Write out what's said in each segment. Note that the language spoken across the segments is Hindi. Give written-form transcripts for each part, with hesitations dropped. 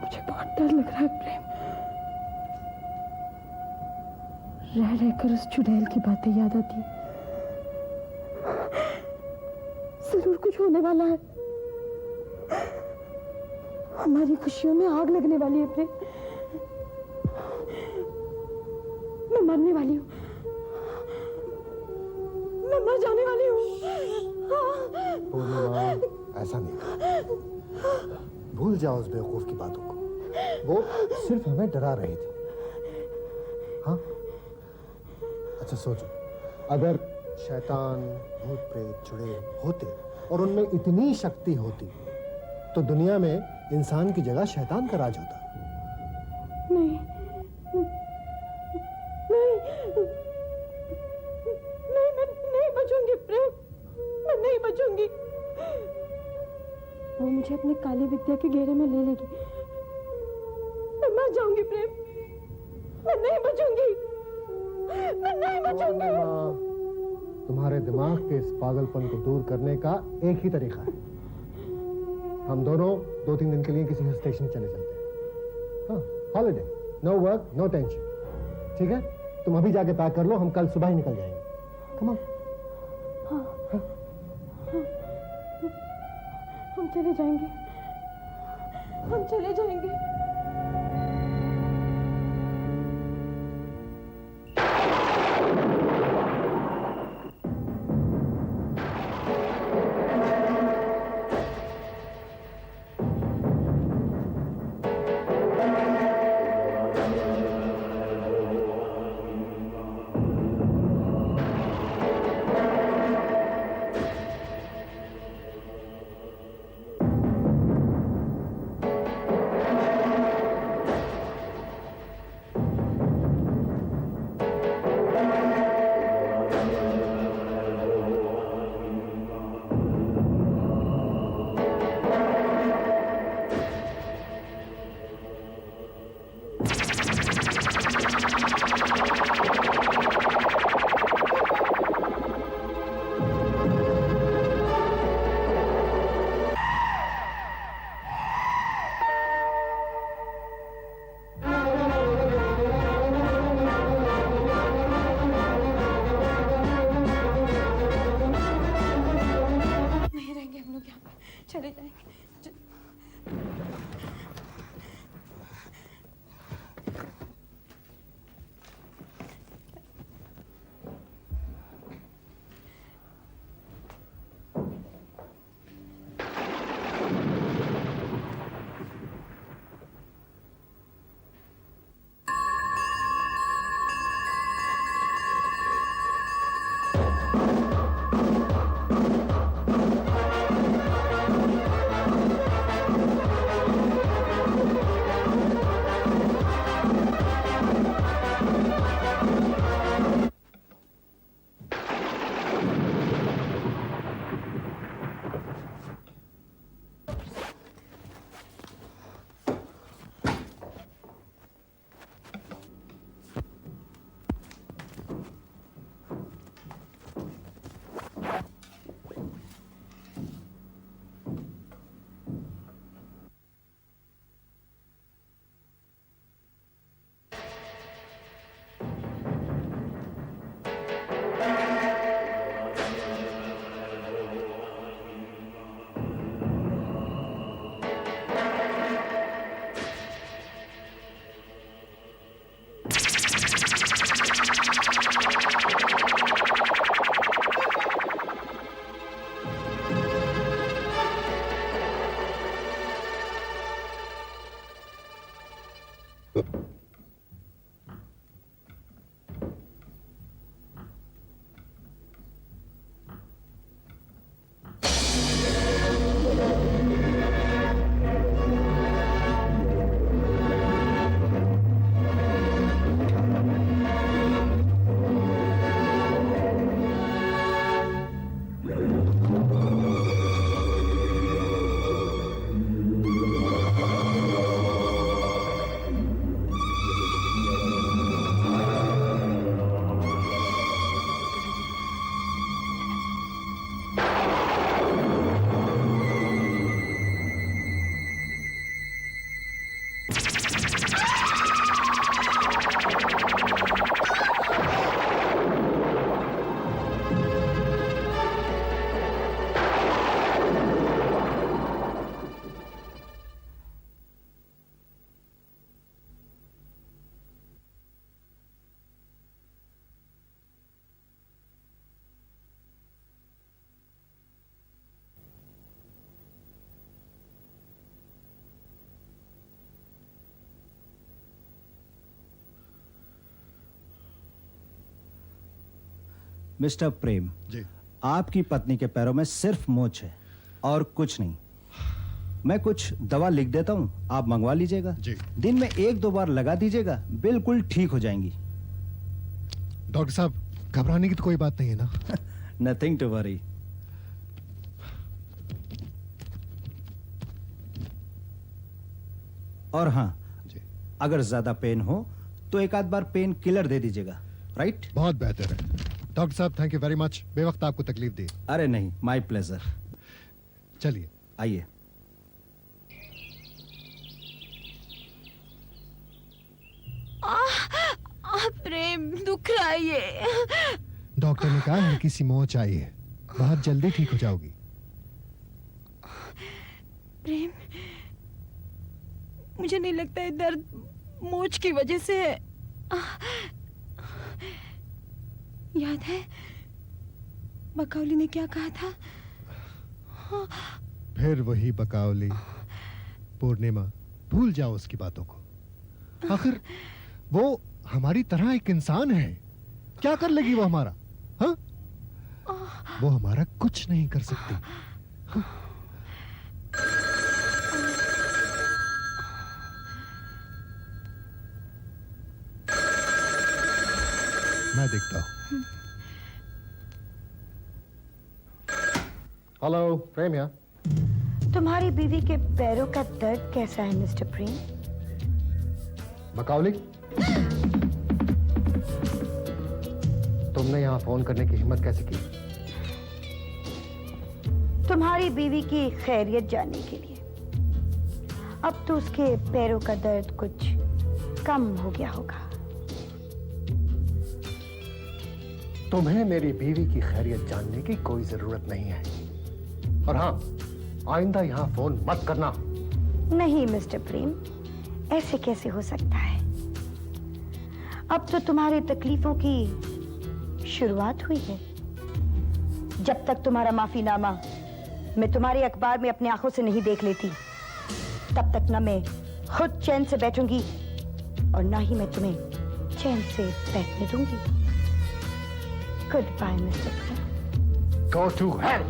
मुझे बहुत डर लग रहा है प्रेम। रह रहकर उस चुड़ैल की बातें याद आती। जरूर कुछ होने वाला है। हमारी खुशियों में आग लगने वाली है प्रेम। मैं मरने वाली हूँ, मैं मर जाने वाली हूँ। पूर्णिमा, ऐसा नहीं, भूल जाओ उस बेवकूफ की बातों को। वो सिर्फ हमें डरा रही थी। हाँ, अच्छा सोचो, अगर शैतान, भूत प्रेत, चुड़ैल होते और उनमें इतनी शक्ति होती तो दुनिया में इंसान की जगह शैतान का राज होता। नहीं, नहीं, नहीं, मैं नहीं बचूंगी प्रेम, मैं नहीं बचूंगी। वो मुझे अपने काली विद्या के घेरे में ले लेगी। मैं मर जाऊंगी प्रेम, मैं नहीं बचूंगी, मैं नहीं बचूंगी। तुम्हारे दिमाग के इस पागलपन को दूर करने का एक ही तरीका है। हम दोनों 2-3 दिन के लिए किसी हिल स्टेशन चले चलते हैं। हाँ, holiday, no work, no tension. ठीक है, तुम अभी जाके पैक कर लो, हम कल सुबह ही निकल जाएंगे। Come on. हाँ, हाँ, हम चले जाएंगे, हम चले जाएंगे। चले जाएंगे। मिस्टर प्रेम, जी आपकी पत्नी के पैरों में सिर्फ मोच है और कुछ नहीं। मैं कुछ दवा लिख देता हूँ, आप मंगवा लीजिएगा। जी। दिन में 1-2 बार लगा दीजिएगा, बिल्कुल ठीक हो जाएंगी। डॉक्टर साहब, घबराने की तो कोई बात नहीं है ना? Nothing to worry. और हाँ, जी, अगर ज्यादा पेन हो तो एक आध बार पेन किलर दे दीजिएगा, राइट? बहुत बेहतर है। डॉक्टर साहब, थैंक यू वेरी मच, बेवक्त आपको तकलीफ दी। अरे नहीं, माय प्लेजर। चलिए। आइए। प्रेम दुख रहा है ये। डॉक्टर ने कहा हल्की सी मोच आई है, बहुत जल्दी ठीक हो जाओगी। प्रेम, मुझे नहीं लगता है दर्द मोच की वजह से है। याद है बकौली ने क्या कहा था? फिर वही बकावली। पूर्णिमा, भूल जाओ उसकी बातों को। आखिर वो हमारी तरह एक इंसान है, क्या कर लेगी वो हमारा? हाँ, वो हमारा कुछ नहीं कर सकती। हाँ? मैं देखता हूं। हेलो, प्रेम यहाँ। तुम्हारी बीवी के पैरों का दर्द कैसा है मिस्टर प्रेम? बकावली, तुमने यहाँ फोन करने की हिम्मत कैसे की? तुम्हारी बीवी की खैरियत जानने के लिए। अब तो उसके पैरों का दर्द कुछ कम हो गया होगा। तुम्हें मेरी बीवी की खैरियत जानने की कोई जरूरत नहीं है। और हाँ, आइंदा यहाँ फोन मत करना। नहीं मिस्टर प्रेम, ऐसे कैसे हो सकता है? अब तो तुम्हारी तकलीफों की शुरुआत हुई है। जब तक तुम्हारा माफीनामा मैं तुम्हारे अखबार में अपनी आंखों से नहीं देख लेती, तब तक ना मैं खुद चैन से बैठूंगी और ना ही मैं तुम्हें चैन से बैठने दूंगी। Goodbye mister Prem. Go to hell!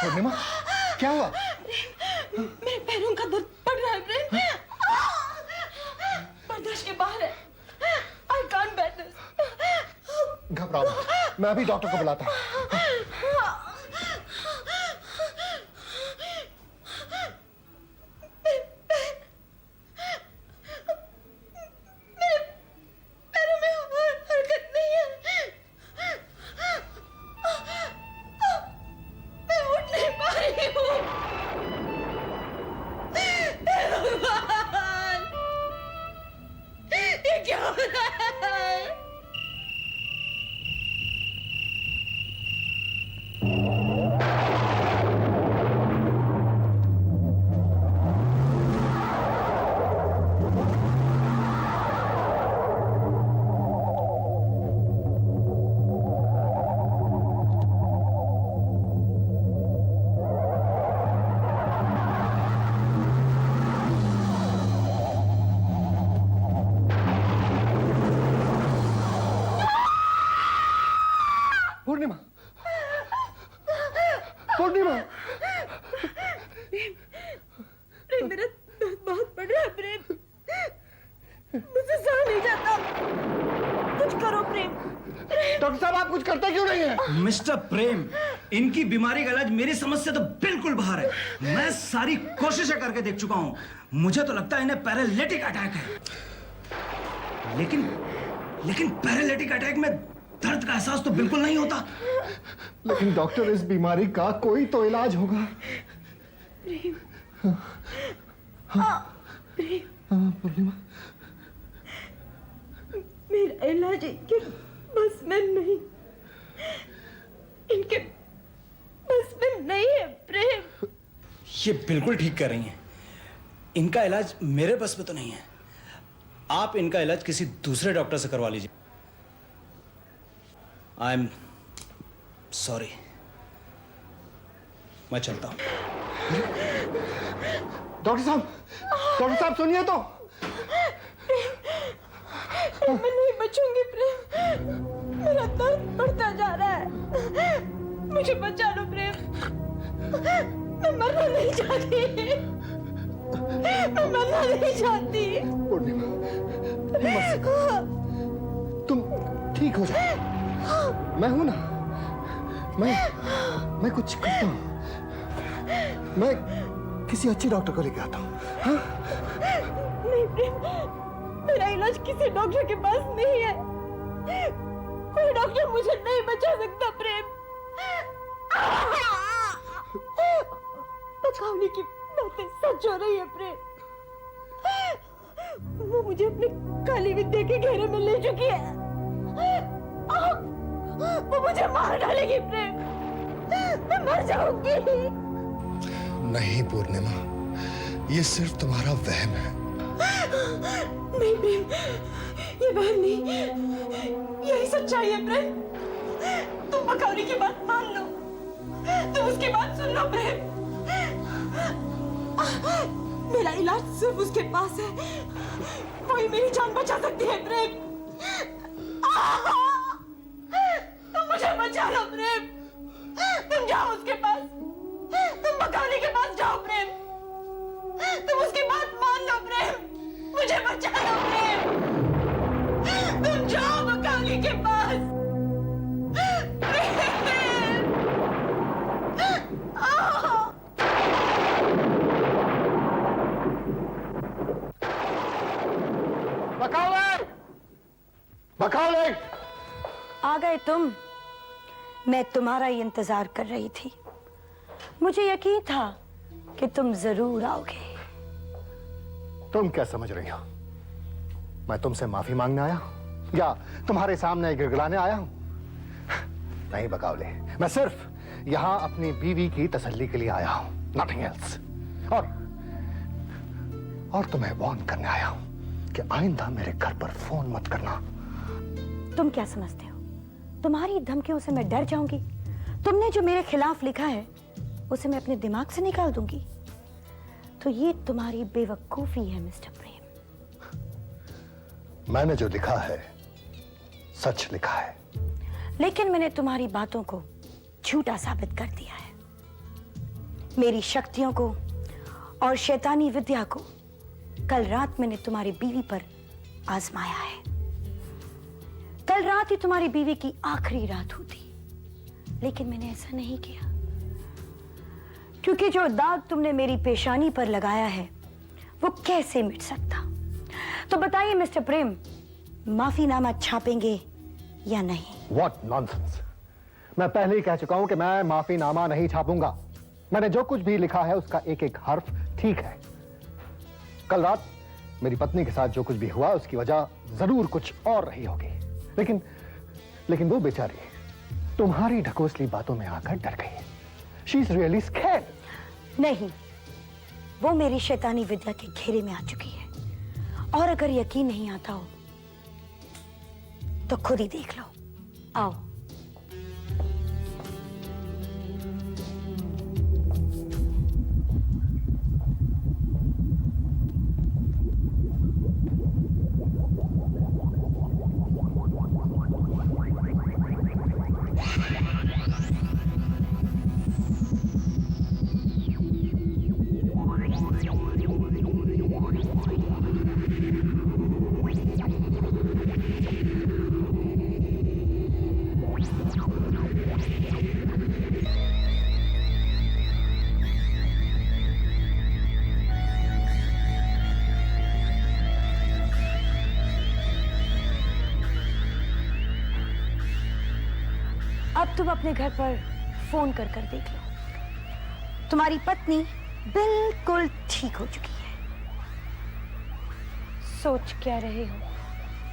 Purnima, क्या हुआ? मेरे पैरों का दर्द बढ़ रहा है प्रेम। बर्दाश्त के बाहर है। I can't bear this। घबराओ मत, मैं अभी डॉक्टर को बुलाता हूँ। पैरों में हरकत नहीं है। मैं उठ नहीं पा रही हूँ। हे भगवान, ये क्या हो रहा है? लेकिन मेरा दर्द बहुत बढ़ रहा है प्रेम, मुझसे सहा नहीं जाता। कुछ करो प्रेम। डॉक्टर साहब आप कुछ करते क्यों नहीं है? मिस्टर प्रेम, इनकी बीमारी का इलाज मेरी समझ से तो बिल्कुल बाहर है। मैं सारी कोशिशें करके देख चुका हूं। मुझे तो लगता है इन्हें पैरालिटिक अटैक है। लेकिन पैरालिटिक अटैक में दर्द का एहसास तो बिल्कुल नहीं होता। लेकिन डॉक्टर इस बीमारी का कोई तो इलाज होगा। पूर्णिमा, मेरा इलाज इनके बस में नहीं, इनके बस में नहीं है प्रेम। ये बिल्कुल ठीक कह रही हैं। इनका इलाज मेरे बस में तो नहीं है। आप इनका इलाज किसी दूसरे डॉक्टर से करवा लीजिए। आई एम सॉरी, मैं चलता हूं। डॉक्टर साहब सुनिए तो। मैं नहीं बचूंगी प्रेम, मेरा दर्द बढ़ता जा रहा है, मुझे बचा लो प्रेम। मैं मरना नहीं चाहती, मैं मरना नहीं चाहती। पूर्णिमा, तुम ठीक हो जाओ। मैं हूं ना, मैं कुछ करता हूं। मैं किसी अच्छे डॉक्टर को लेके आता हूं। हाँ? नहीं प्रेम, मेरा इलाज किसी डॉक्टर के पास नहीं है। कोई डॉक्टर मुझे नहीं बचा सकता प्रेम। पकावने की बातें सच हो रही है प्रेम। वो मुझे अपनी काली विद्या के घेरे में ले चुकी है। वो मुझे मार डालेगी प्रेम, मैं मर जाऊंगी। नहीं पूर्णिमा, ये सिर्फ तुम्हारा वहम है। नहीं प्रेम, ये वहम नहीं, यही सच्चाई है प्रेम। तुम पकौड़ी की बात मान लो, तुम उसकी बात सुन लो प्रेम। मेरा इलाज सिर्फ उसके पास है, वही मेरी जान बचा सकती है प्रेम। तुम मुझे बचा लो प्रेम, तुम जाओ उसके पास, तुम पकौड़ी के पास जाओ प्रेम, तुम उसकी बात मान लो प्रेम, मुझे बचा लो प्रेम। तुम जाओ बकाली के पास प्रेम। बकाले! आ गए तुम। मैं तुम्हारा ही इंतजार कर रही थी। मुझे यकीन था कि तुम जरूर आओगे। तुम क्या समझ रही हो? मैं तुमसे माफी मांगने आया हूं या तुम्हारे सामने गिड़गिड़ाने आया हूं? नहीं बकावले, मैं सिर्फ यहां अपनी बीवी की तसल्ली के लिए आया हूं, नथिंग एल्स। और तुम्हें वार्न करने आया हूं कि आइंदा मेरे घर पर फोन मत करना। तुम क्या समझते हो तुम्हारी धमकियों से मैं डर जाऊंगी? तुमने जो मेरे खिलाफ लिखा है उसे मैं अपने दिमाग से निकाल दूंगी। तो ये तुम्हारी बेवकूफी है मिस्टर प्रेम। मैंने जो लिखा है सच लिखा है। लेकिन मैंने तुम्हारी बातों को झूठा साबित कर दिया है। मेरी शक्तियों को और शैतानी विद्या को कल रात मैंने तुम्हारी बीवी पर आजमाया है। कल रात ही तुम्हारी बीवी की आखिरी रात होती, लेकिन मैंने ऐसा नहीं किया, क्योंकि जो दाग तुमने मेरी पेशानी पर लगाया है वो कैसे मिट सकता। तो बताइए मिस्टर प्रेम, माफीनामा छापेंगे या नहीं? What nonsense! मैं पहले ही कह चुका हूं कि मैं माफीनामा नहीं छापूंगा। मैंने जो कुछ भी लिखा है उसका एक एक हर्फ ठीक है। कल रात मेरी पत्नी के साथ जो कुछ भी हुआ उसकी वजह जरूर कुछ और रही होगी, लेकिन वो बेचारी तुम्हारी ढकोसली बातों में आकर डर गई। She is really scared. नहीं, वो मेरी शैतानी विद्या के घेरे में आ चुकी है। और अगर यकीन नहीं आता हो तो खुद ही देख लो। आओ। अब तुम अपने घर पर फोन कर कर देख लो, तुम्हारी पत्नी बिल्कुल ठीक हो चुकी है। सोच क्या रहे हो?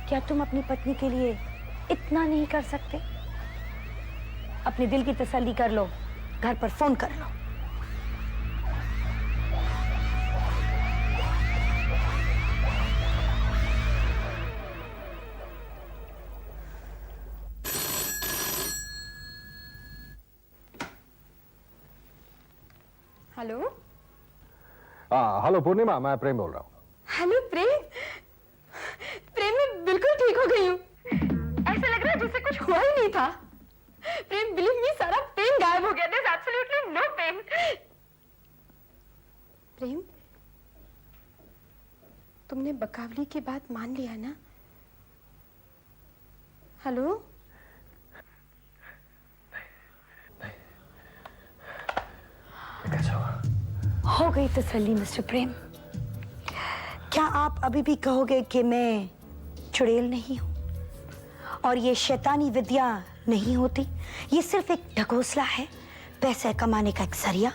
क्या तुम अपनी पत्नी के लिए इतना नहीं कर सकते? अपने दिल की तसल्ली कर लो, घर पर फोन कर लो। हेलो। हेलो पूर्णिमा, मैं प्रेम बोल रहा हूँ। हेलो प्रेम। प्रेम, मैं बिल्कुल ठीक हो गई हूँ। ऐसा लग रहा है जैसे कुछ हुआ ही नहीं था। प्रेम, बिलीव मी, सारा पेन गायब हो गया। There's absolutely no pain. प्रेम, तुमने बकावली की बात मान लिया ना? हेलो। कैसा हुआ? हो गई तसल्ली मिस्टर प्रेम। क्या आप अभी भी कहोगे कि मैं चुड़ैल नहीं हूं और ये शैतानी विद्या नहीं होती? ये सिर्फ एक ढकोसला है, पैसे कमाने का एक जरिया।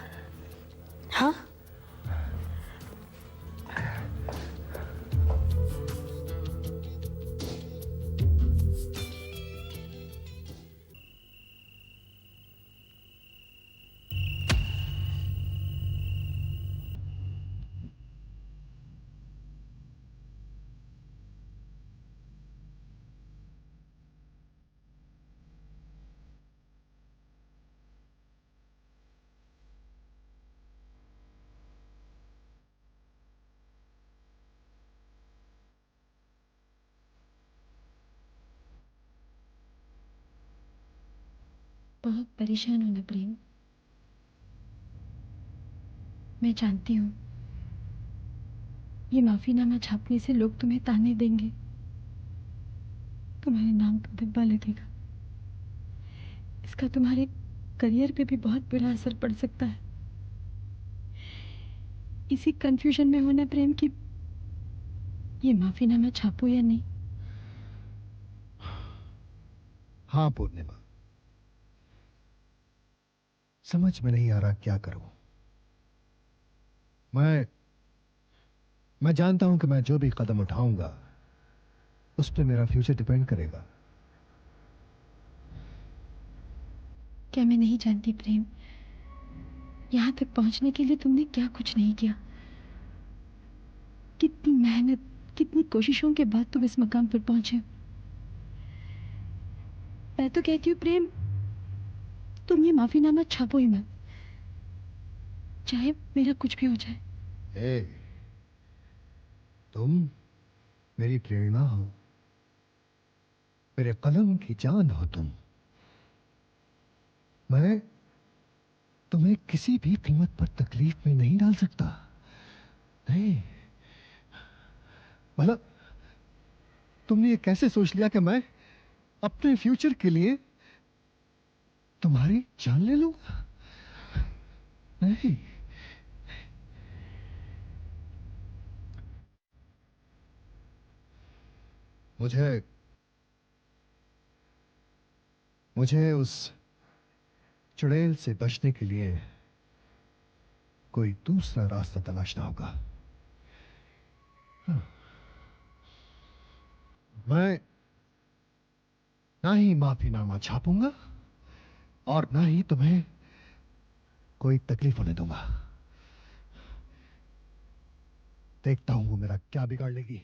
हाँ, बहुत परेशान हो ना प्रेम। मैं जानती हूँ ये माफीनामा छापने से लोग तुम्हें ताने देंगे, तुम्हारे नाम पर धब्बा लगेगा। इसका तुम्हारे करियर पे भी बहुत बुरा असर पड़ सकता है। इसी कंफ्यूजन में होना प्रेम कि ये माफीनामा छापो या नहीं। हाँ पूर्णिमा, समझ में नहीं आ रहा क्या करूं। मैं जानता हूं कि मैं जो भी कदम उठाऊंगा उस पर मेरा फ्यूचर डिपेंड करेगा। क्या मैं नहीं जानती प्रेम, यहां तक पहुंचने के लिए तुमने क्या कुछ नहीं किया। कितनी मेहनत, कितनी कोशिशों के बाद तुम इस मकाम पर पहुंचे। मैं तो कहती हूँ प्रेम, तुम ये माफीनामा छापो ही मत, चाहे मेरा कुछ भी हो जाए। ए, तुम मेरी प्रेरणा हो, मेरे कलम की जान हो तुम। मैं तुम्हें किसी भी कीमत पर तकलीफ में नहीं डाल सकता। नहीं, मतलब तुमने ये कैसे सोच लिया कि मैं अपने फ्यूचर के लिए तुम्हारी जान ले लूंगा? नहीं, मुझे उस चुड़ैल से बचने के लिए कोई दूसरा रास्ता तलाशना होगा। हाँ। मैं ना ही माफीनामा छापूंगा और ना ही तुम्हें कोई तकलीफ होने दूंगा। देखता हूं वो मेरा क्या बिगाड़ लेगी।